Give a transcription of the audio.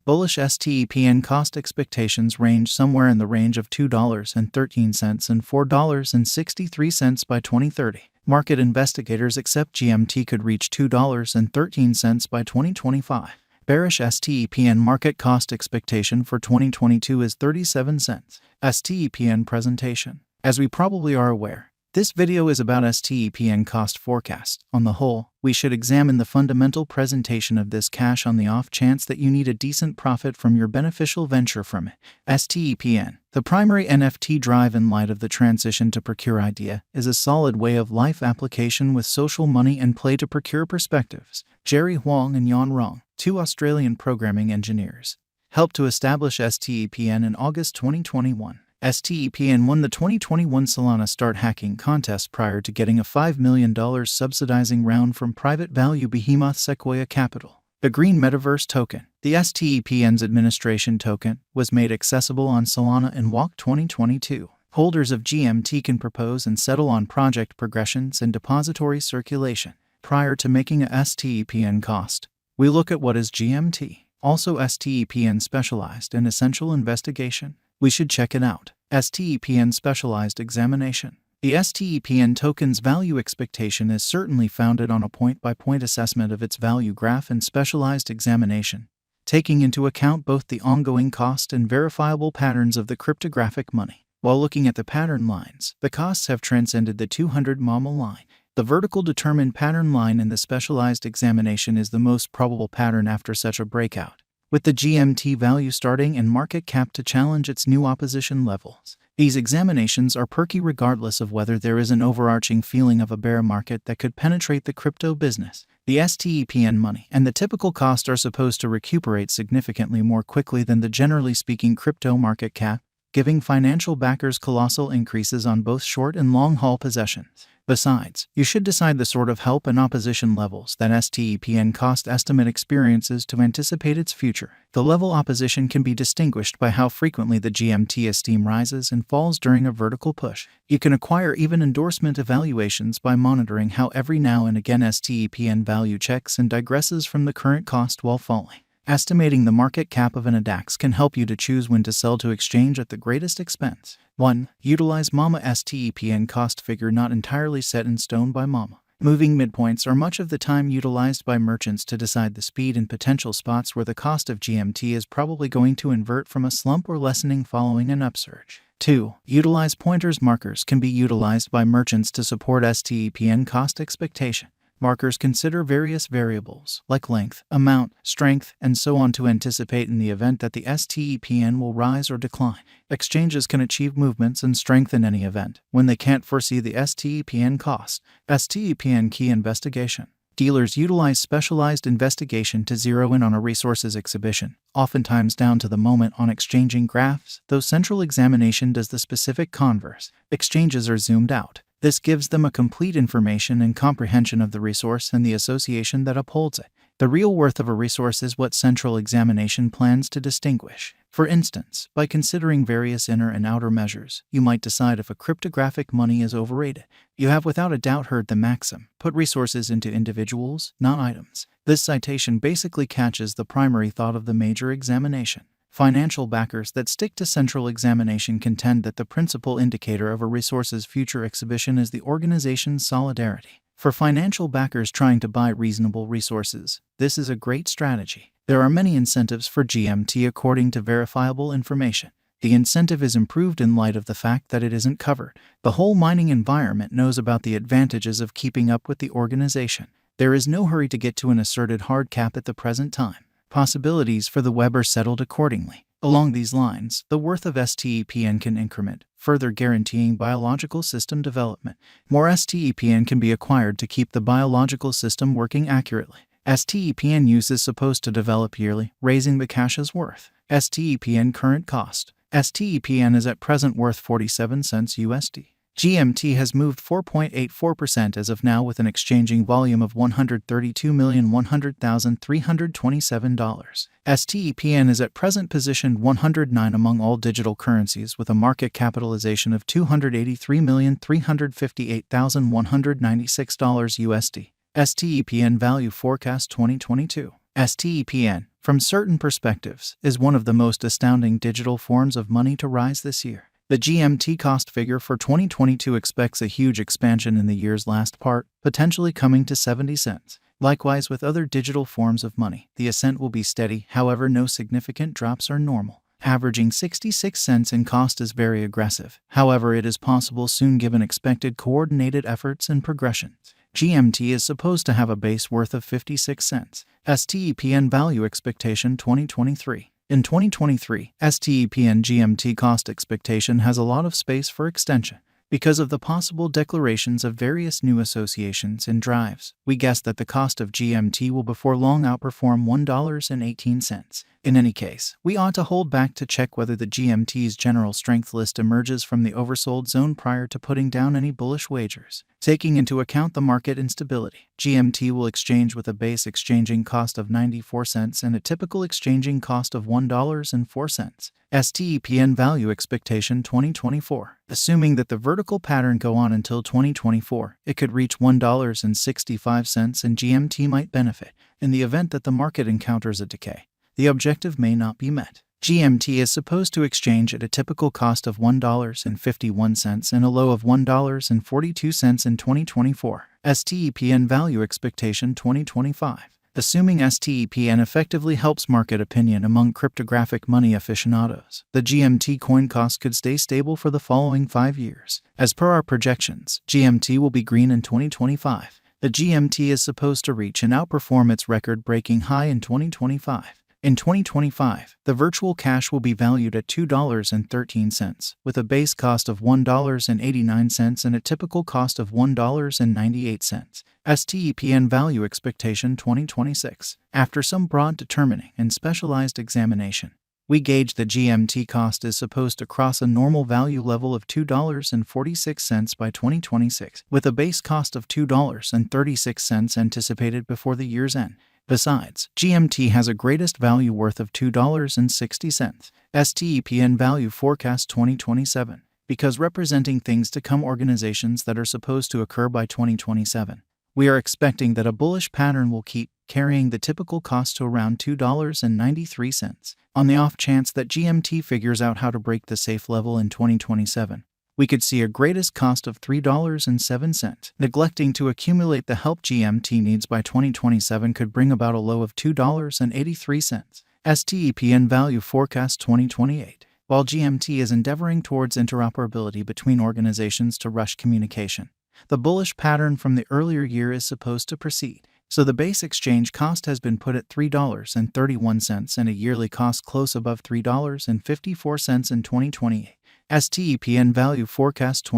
Bullish STEPN cost expectations range somewhere in the range of $2.13 and $4.63 by 2030. Market investigators accept GMT could reach $2.13 by 2025. Bearish STEPN market cost expectation for 2022 is 37 cents. STEPN presentation. As we probably are aware, this video is about STEPN cost forecast. On the whole, we should examine the fundamental presentation of this cash on the off chance that you need a decent profit from your beneficial venture from it. STEPN, the primary NFT drive in light of the transition to Procure idea, is a solid way of life application with social money and play to procure perspectives. Jerry Huang and Yan Rong, two Australian programming engineers, helped to establish STEPN in August 2021. STEPN won the 2021 Solana Start Hacking contest prior to getting a $5 million subsidizing round from private value behemoth Sequoia Capital. The green metaverse token, the STEPN's administration token, was made accessible on Solana in WAC 2022. Holders of GMT can propose and settle on project progressions and depository circulation. Prior to making a STEPN cost, we look at what is GMT. Also STEPN specialized and essential investigation. We should check it out. STEPN specialized examination. The STEPN token's value expectation is certainly founded on a point-by-point assessment of its value graph and specialized examination, taking into account both the ongoing cost and verifiable patterns of the cryptographic money. While looking at the pattern lines, the costs have transcended the 200 mama line. The vertical determined pattern line in the specialized examination is the most probable pattern after such a breakout, with the GMT value starting and market cap to challenge its new opposition levels. These examinations are perky regardless of whether there is an overarching feeling of a bear market that could penetrate the crypto business. The STEPN money and the typical cost are supposed to recuperate significantly more quickly than the generally speaking crypto market cap, giving financial backers colossal increases on both short and long-haul possessions. Besides, you should decide the sort of help and opposition levels that STEPN cost estimate experiences to anticipate its future. The level opposition can be distinguished by how frequently the GMT esteem rises and falls during a vertical push. You can acquire even endorsement evaluations by monitoring how every now and again STEPN value checks and digresses from the current cost while falling. Estimating the market cap of an ADAX can help you to choose when to sell to exchange at the greatest expense. 1. Utilize MAMA STEPN cost figure not entirely set in stone by MAMA. Moving midpoints are much of the time utilized by merchants to decide the speed and potential spots where the cost of GMT is probably going to invert from a slump or lessening following an upsurge. 2. Utilize pointers. Markers can be utilized by merchants to support STEPN cost expectation. Markers consider various variables, like length, amount, strength, and so on to anticipate in the event that the STEPN will rise or decline. Exchanges can achieve movements and strength in any event when they can't foresee the STEPN cost. STEPN key investigation. Dealers utilize specialized investigation to zero in on a resource's exhibition, oftentimes down to the moment on exchanging graphs, though central examination does the specific converse. Exchanges are zoomed out. This gives them a complete information and comprehension of the resource and the association that upholds it. The real worth of a resource is what central examination plans to distinguish. For instance, by considering various inner and outer measures, you might decide if a cryptographic money is overrated. You have without a doubt heard the maxim, put resources into individuals, not items. This citation basically catches the primary thought of the major examination. Financial backers that stick to central examination contend that the principal indicator of a resource's future exhibition is the organization's solidarity. For financial backers trying to buy reasonable resources, this is a great strategy. There are many incentives for GMT according to verifiable information. The incentive is improved in light of the fact that it isn't covered. The whole mining environment knows about the advantages of keeping up with the organization. There is no hurry to get to an asserted hard cap at the present time. Possibilities for the web are settled accordingly. Along these lines, the worth of STEPN can increment, further guaranteeing biological system development. More STEPN can be acquired to keep the biological system working accurately. STEPN use is supposed to develop yearly, raising the cash's worth. STEPN current cost. STEPN is at present worth 47 cents USD. GMT has moved 4.84% as of now with an exchanging volume of $132,100,327. STEPN is at present positioned 109 among all digital currencies with a market capitalization of $283,358,196 USD. STEPN value forecast 2022. STEPN, from certain perspectives, is one of the most astounding digital forms of money to rise this year. The GMT cost figure for 2022 expects a huge expansion in the year's last part, potentially coming to 70 cents. Likewise with other digital forms of money, the ascent will be steady, however no significant drops are normal. Averaging 66 cents in cost is very aggressive, however it is possible soon given expected coordinated efforts and progressions. GMT is supposed to have a base worth of 56 cents. STEPN value expectation 2023. In 2023, STEPN GMT cost expectation has a lot of space for extension. Because of the possible declarations of various new associations and drives, we guess that the cost of GMT will before long outperform $1.18. In any case, we ought to hold back to check whether the GMT's general strength list emerges from the oversold zone prior to putting down any bullish wagers. Taking into account the market instability, GMT will exchange with a base exchanging cost of 94 cents and a typical exchanging cost of $1.04. STEPN value expectation 2024. Assuming that the vertical pattern go on until 2024, it could reach $1.65 and GMT might benefit. In the event that the market encounters a decay, the objective may not be met. GMT is supposed to exchange at a typical cost of $1.51 and a low of $1.42 in 2024. STEPN value expectation 2025. Assuming STEPN effectively helps market opinion among cryptographic money aficionados, the GMT coin cost could stay stable for the following 5 years. As per our projections, GMT will be green in 2025. The GMT is supposed to reach and outperform its record-breaking high in 2025. In 2025, the virtual cash will be valued at $2.13, with a base cost of $1.89 and a typical cost of $1.98. STEPN value expectation 2026. After some broad determining and specialized examination, we gauge the GMT cost is supposed to cross a normal value level of $2.46 by 2026, with a base cost of $2.36 anticipated before the year's end. Besides, GMT has a greatest value worth of $2.60. STEPN value forecast 2027. Because representing things to come organizations that are supposed to occur by 2027, we are expecting that a bullish pattern will keep carrying the typical cost to around $2.93. On the off chance that GMT figures out how to break the safe level in 2027, we could see a greatest cost of $3.07. Neglecting to accumulate the help GMT needs by 2027 could bring about a low of $2.83. STEPN value forecast 2028. While GMT is endeavoring towards interoperability between organizations to rush communication, the bullish pattern from the earlier year is supposed to proceed. So the base exchange cost has been put at $3.31 and a yearly cost close above $3.54 in 2028. STEPN value forecast 20.